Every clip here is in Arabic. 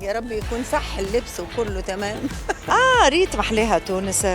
يا رب يكون صح اللبس وكله تمام. ريت محلاها تونس.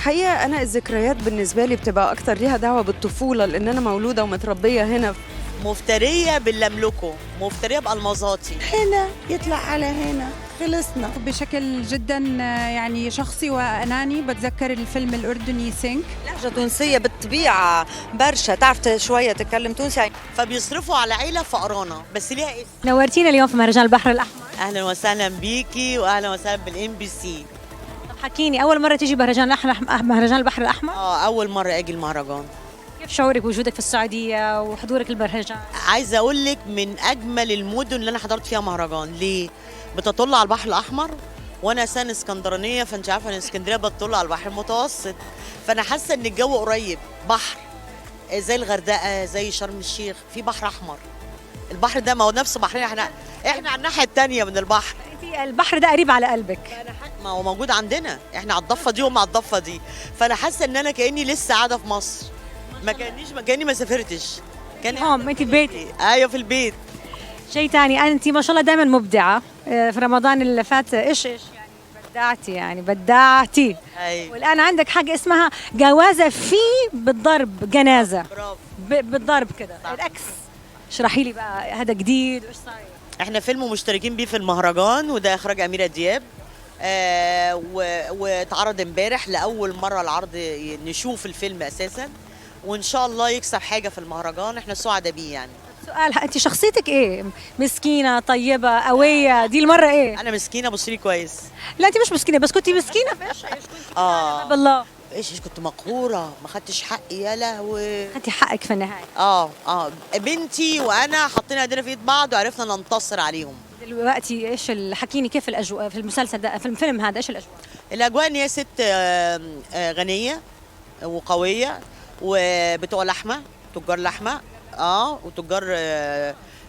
حقيقة أنا الذكريات بالنسبة لي بتبقى أكتر ليها دعوة بالطفولة، لأن أنا مولودة ومتربية هنا. مفترية باللملكو، مفترية بألمازاتي. هنا يطلع على هنا، خلصنا. بشكل جدا يعني شخصي وأناني بتذكر الفيلم الأردني سينك. لهجة تونسية بالطبيعة برشا، تعرف شوية تتكلم تونسي. فبيصرفوا على عيلة فقرانة بس ليها اسم. نورتينا اليوم في مهرجان البحر الأحمر. أهلا وسهلا بيكي وأهلا وسهلا بالMBC. طب حكيني، أول مرة تيجي مهرجان البحر الأحمر؟ أول مرة أجي المهرجان. كيف شعورك بوجودك في السعودية وحضورك للمهرجان؟ عايزة أقول لك من أجمل المدن اللي أنا حضرت فيها مهرجان. ليه؟ بتطل على البحر الأحمر، وأنا أساسا اسكندرانية، فأنت عارفة إن اسكندرية بتطل على البحر المتوسط، فأنا حاسة إن الجو قريب. بحر زي الغردقة، زي شرم الشيخ، في بحر أحمر. البحر ده ما هو نفس بحرنا، احنا على الناحية التانية من البحر. أنت البحر ده قريب على قلبك. ما هو موجود عندنا، احنا على الضفة دي وهم على الضفة دي، فأنا حاسة إن أنا كأني لسه قاعدة في مصر. كأني ما سافرتش. أنت في بيتي. أيوه في البيت. شيء ثاني، أنت ما شاء الله دائما مبدعة. في رمضان اللي فات إيش بدعتي. أيوه. والآن عندك حاجة اسمها جوازة في بالضرب، جنازة. برافو. بالضرب كده العكس. اشرحي لي بقى، هذا جديد وإيش صاير؟ احنا فيلم مشتركين بيه في المهرجان، وده اخراج أميرة دياب. واتعرض امبارح لأول مرة العرض، نشوف الفيلم أساسا، وإن شاء الله يكسب حاجة في المهرجان. احنا سعداء بيه يعني. سؤال، أنت شخصيتك إيه؟ مسكينة، طيبة، قوية؟ دي المرة إيه؟ أنا مسكينة، بصي لي كويس. لا أنت مش مسكينة، بس كنتي مسكينة في إيش؟ بالله ايش كنت مقهورة، ما خدتش حقي، يا لهوي. خدتي حقك في النهاية. بنتي وأنا حطينا ايدينا في ايد بعض وعرفنا ننتصر عليهم. دلوقتي ايش حكيني كيف الاجواء في المسلسل ده، في الفيلم هذا ايش الاجواء؟ الأجواء إن هي ست غنية وقوية، وبتوع لحمة، تجار لحمة، وتجار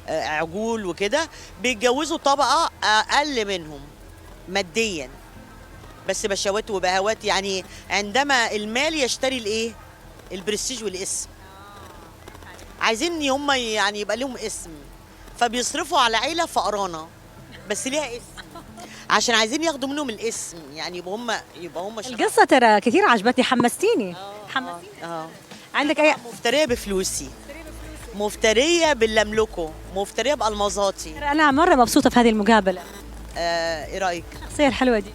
عجول وكده، بيتجوزوا طبقة أقل منهم ماديا، بس بشوات وبهوات. يعني عندما المال يشتري الايه؟ البرستيج والاسم. عايزين هم يعني يبقى لهم اسم، فبيصرفوا على عيلة فقرانة بس ليها اسم، عشان عايزين ياخدوا منهم الاسم، يعني يبقى هم القصة ترى كثير عجبتني، حمستيني. عندك اي مفترية بفلوسي، مفترية باللملكو، مفترية بألمازاتي. ترى انا مرة مبسوطة في هذه المقابلة. ايه رأيك؟ الشخصية الحلوة دي.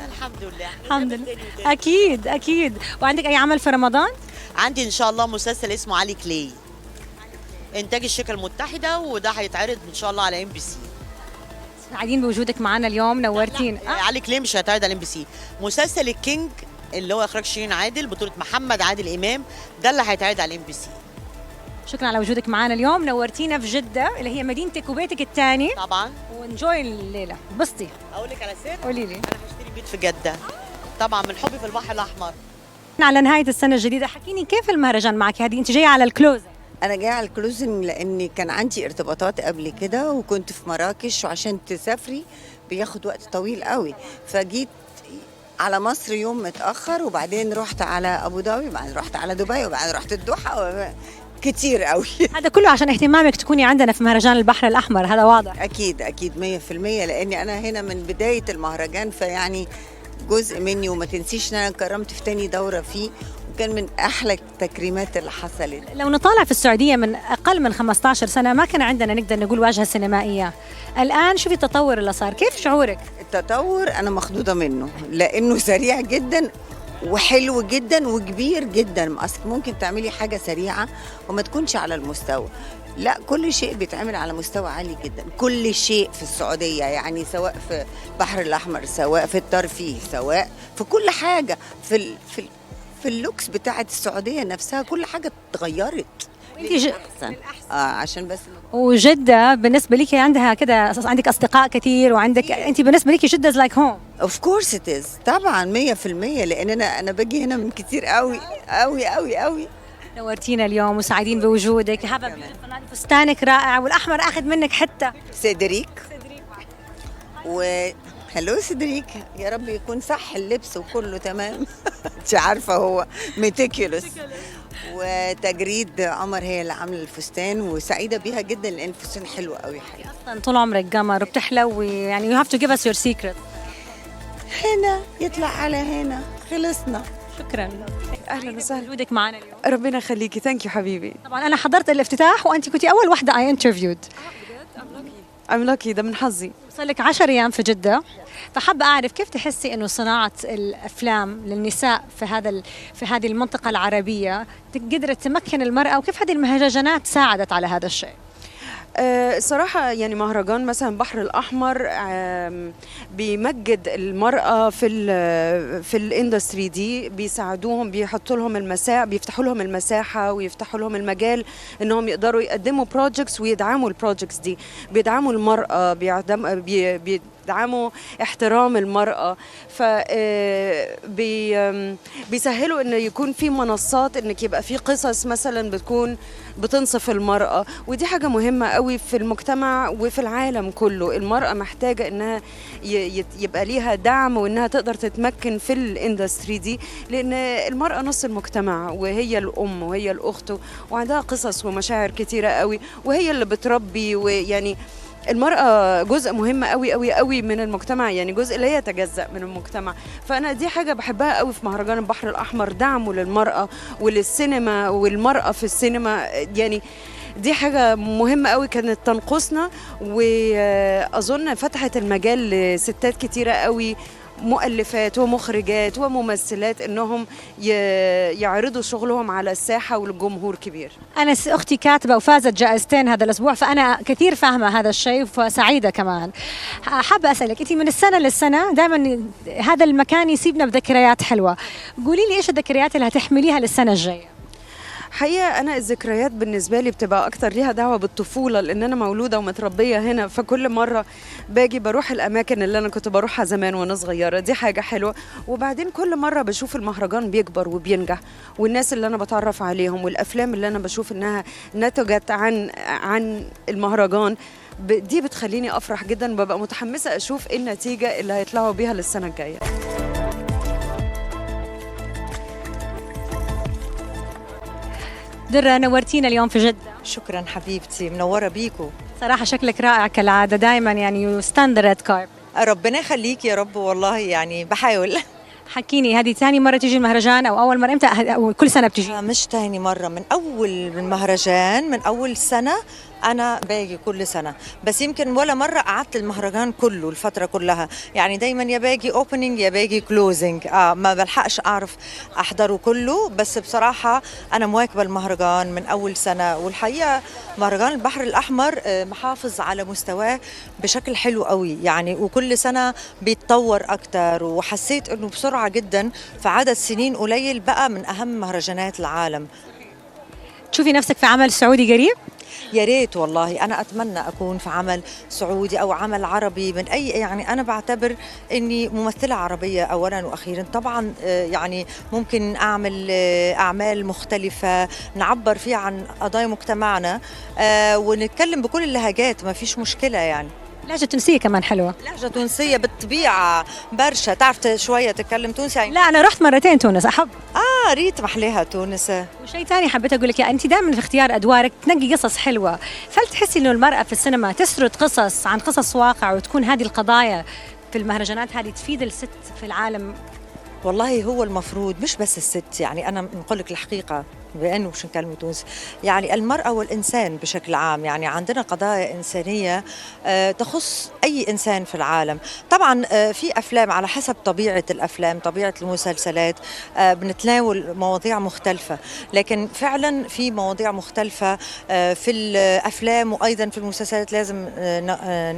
الحمد لله. الحمد لله. اكيد. وعندك اي عمل في رمضان؟ عندي ان شاء الله مسلسل اسمه علي كلاي، انتاج الشركة المتحدة، وده هيتعرض ان شاء الله على MBC. سعيدين بوجودك معنا اليوم، نورتين. علي كلاي مش هيتعرض على MBC. مسلسل الكينج اللي هو اخراج شيرين عادل، بطولة محمد عادل امام، ده اللي هيتعرض على MBC. شكرا على وجودك معنا اليوم، نورتينا في جدة اللي هي مدينتك وبيتك الثاني. طبعا. ونجوي الليلة، بسطي. اقول لك على سر؟ قولي لي. انا هشتري بيت في جدة، طبعا من حبي في البحر الاحمر. على نهاية السنة الجديدة، حكيني كيف المهرجان معك؟ هذه انت جاية على الكلوز. أنا جاية على الكلوزنج لأني كان عندي ارتباطات قبل كده، وكنت في مراكش، وعشان تسافري بياخد وقت طويل قوي، فجيت على مصر يوم متأخر، وبعدين رحت على أبو ظبي، وبعدين رحت على دبي، وبعدين رحت الدوحة، كتير قوي. هذا كله عشان اهتمامك تكوني عندنا في مهرجان البحر الأحمر، هذا واضح. أكيد 100%، لأني أنا هنا من بداية المهرجان، فيعني جزء مني. وما تنسيش إن أنا كرمت في تاني دورة فيه، وكان من أحلى التكريمات اللي حصلت. لو نطالع في السعودية من أقل من 15 سنة ما كان عندنا نقدر نقول واجهة سينمائية. الآن شوفي التطور اللي صار، كيف شعورك؟ التطور أنا مخضوضة منه، لأنه سريع جدا وحلو جدا وكبير جدا. أصل ممكن تعملي حاجة سريعة وما تكونش على المستوى، لا، كل شيء بيتعمل على مستوى عالي جدا، كل شيء في السعودية، يعني سواء في البحر الأحمر، سواء في الترفيه، سواء في كل حاجة، في اللوكس بتاعت السعودية نفسها، كل حاجة اتغيرت أحسن. عشان بس. وجدة بالنسبة لك عندها كده، عندك أصدقاء كثير، وعندك أنت بالنسبة لك جدة لايك هوم. اوف كورس ات از، طبعا 100%، لأن أنا باجي هنا من كتير قوي قوي قوي قوي. نورتينا اليوم وسعيدين بوجودك. فستانك رائع، والأحمر أخذ منك حتة. سيدريك هلو سيدريك، يا رب يكون صح اللبس وكله تمام. انت عارفة هو ميتيكيولوس. وتجريد قمر هي اللي عامله الفستان، وسعيده بيها جدا لان الفستان حلو قوي حقيقي. أصلاً طول عمرك قمر وبتحلوي، يعني you have to give us your secret. هنا يطلع على هنا، خلصنا. شكرا. اهلا وسهلا. وجودك معنا اليوم. ربنا يخليكي. ثانك يو حبيبي. طبعا أنا حضرت الافتتاح وأنت كنتي أول وحدة I interviewed. I'm lucky، ده من حظي. صار لك 10 أيام في جدة، فحابة أعرف كيف تحسي إنه صناعة الأفلام للنساء في هذه المنطقة العربية قدرت تمكن المرأة، وكيف هذه المهرجانات ساعدت على هذا الشيء؟ صراحة يعني مهرجان مثلا بحر الأحمر بيمجد المرأة في الاندستري دي، بيساعدوهم، بيحطوا لهم بيفتحوا لهم المساحة ويفتحوا لهم المجال انهم يقدروا يقدموا بروجكتس ويدعموا البروجكتس دي، بيدعموا المرأة، بيدعموا احترام المرأة، ف بيسهلوا ان يكون في منصات، انك يبقى في قصص مثلا بتكون بتنصف المرأة، ودي حاجة مهمة قوي في المجتمع وفي العالم كله. المرأة محتاجة انها يبقى ليها دعم وانها تقدر تتمكن في الاندستري دي، لان المرأة نص المجتمع، وهي الام وهي الاخت، وعندها قصص ومشاعر كتيرة قوي، وهي اللي بتربي، ويعني المرأة جزء مهم قوي قوي قوي من المجتمع، يعني جزء لا يتجزأ من المجتمع. فأنا دي حاجة بحبها قوي في مهرجان البحر الأحمر، دعمه للمرأة وللسينما والمرأة في السينما، يعني دي حاجة مهمة قوي كانت تنقصنا، وأظن فتحت المجال لستات كتيرة قوي، مؤلفات ومخرجات وممثلات، انهم يعرضوا شغلهم على الساحه وللجمهور كبير. أنا أختي كاتبة وفازت جائزتين هذا الأسبوع، فأنا كثير فاهمة هذا الشيء وسعيدة كمان. حابة أسألك، أنت من السنة للسنة دائما هذا المكان يسيبنا بذكريات حلوة، قولي لي إيش الذكريات اللي هتحمليها للسنة الجاية؟ حقيقة أنا الذكريات بالنسبة لي بتبقى أكتر ليها دعوة بالطفولة، لأن أنا مولودة ومتربية هنا، فكل مرة باجي بروح الأماكن اللي أنا كنت بروحها زمان وأنا صغيرة، دي حاجة حلوة. وبعدين كل مرة بشوف المهرجان بيكبر وبينجح، والناس اللي أنا بتعرف عليهم والأفلام اللي أنا بشوف إنها نتجت عن المهرجان دي بتخليني أفرح جدا، وببقى متحمسة أشوف إيه النتيجة اللي هيطلعوا بيها للسنة الجاية. درة، نورتينا اليوم في جدة. شكرا حبيبتي، منورة بيكو. صراحة شكلك رائع كالعادة، دائما يعني you stand the red carpet. ربنا يخليك يا رب، والله يعني بحاول. حكيني، هذه ثاني مرة تيجي المهرجان أو أول مرة؟ إمتى أو كل سنة بتيجي؟ مش تاني مرة، من أول المهرجان، من أول سنة أنا باجي كل سنة، بس يمكن ولا مرة قعدت المهرجان كله الفترة كلها، يعني دايما يا باجي اوبننج يا باجي كلوزنج، ما بلحقش أعرف أحضره كله، بس بصراحة أنا مواكبة المهرجان من أول سنة. والحقيقة مهرجان البحر الأحمر محافظ على مستواه بشكل حلو قوي يعني، وكل سنة بيتطور أكتر، وحسيت أنه بسرعة جدا في عدد سنين قليل بقى من أهم مهرجانات العالم. تشوفي نفسك في عمل سعودي قريب؟ يا ريت والله، أنا أتمنى أكون في عمل سعودي أو عمل عربي من أي، يعني أنا بعتبر إني ممثلة عربية أولا وأخيرا، طبعا يعني ممكن أعمل أعمال مختلفة نعبر فيها عن قضايا مجتمعنا، ونتكلم بكل اللهجات، ما فيش مشكلة يعني. لهجة تونسية كمان حلوة. لهجة تونسية بالطبيعة برشا، تعرف شوية تتكلم تونسي يعني. لا أنا رحت مرتين تونس، أحب. ريت محليها تونس. وشيء ثاني حبيت أقول لك، أنت دائما في اختيار أدوارك تنقي قصص حلوة، فهل تحسي إنه المرأة في السينما تسرد قصص عن قصص واقع، وتكون هذه القضايا في المهرجانات هذه تفيد الست في العالم؟ والله هو المفروض مش بس الست، يعني أنا نقول لك الحقيقة بأنه مش نكلم تونسي، يعني المرأة والإنسان بشكل عام، يعني عندنا قضايا إنسانية تخص أي إنسان في العالم. طبعا في أفلام على حسب طبيعة الأفلام، طبيعة المسلسلات، بنتناول مواضيع مختلفة، لكن فعلا في مواضيع مختلفة في الأفلام وأيضا في المسلسلات لازم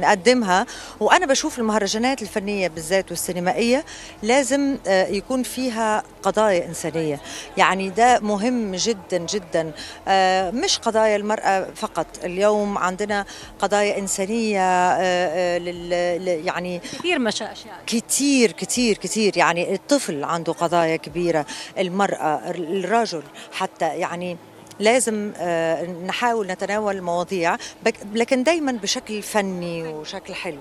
نقدمها. وأنا بشوف المهرجانات الفنية بالذات والسينمائية لازم يكون فيها قضايا إنسانية، يعني ده مهم جدا جدا، مش قضايا المرأة فقط. اليوم عندنا قضايا إنسانية يعني كثير أشياء كتير كتير كتير، يعني الطفل عنده قضايا كبيرة، المرأة، الرجل حتى، يعني لازم نحاول نتناول المواضيع، لكن دايما بشكل فني وشكل حلو.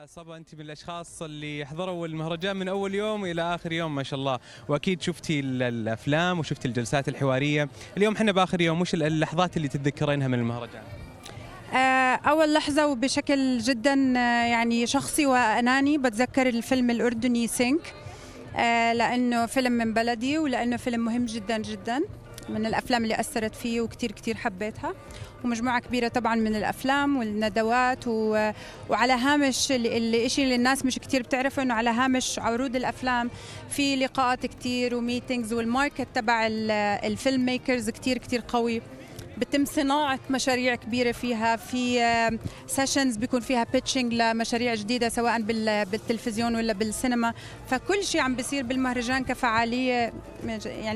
صبا أنت من الأشخاص اللي حضروا المهرجان من أول يوم إلى آخر يوم ما شاء الله، وأكيد شفتي الأفلام وشفتي الجلسات الحوارية. اليوم حنا بآخر يوم، وش اللحظات اللي تتذكرينها من المهرجان؟ أول لحظة وبشكل جدا يعني شخصي وأناني بتذكر الفيلم الأردني سينك، لأنه فيلم من بلدي ولأنه فيلم مهم جدا جدا، من الأفلام اللي أثرت فيه وكتير كتير حبيتها، ومجموعة كبيرة طبعا من الأفلام والندوات وعلى هامش الشيء اللي الناس مش كتير بتعرفه، إنه على هامش عروض الأفلام في لقاءات كتير وميتينجز، والماركت تبع الفيلم ميكرز كتير كتير قوي، بتم صناعة مشاريع كبيرة فيها، في سيشنز بيكون فيها بيتشنج لمشاريع جديدة سواء بالتلفزيون ولا بالسينما، فكل شيء عم بيصير بالمهرجان كفعالية يعني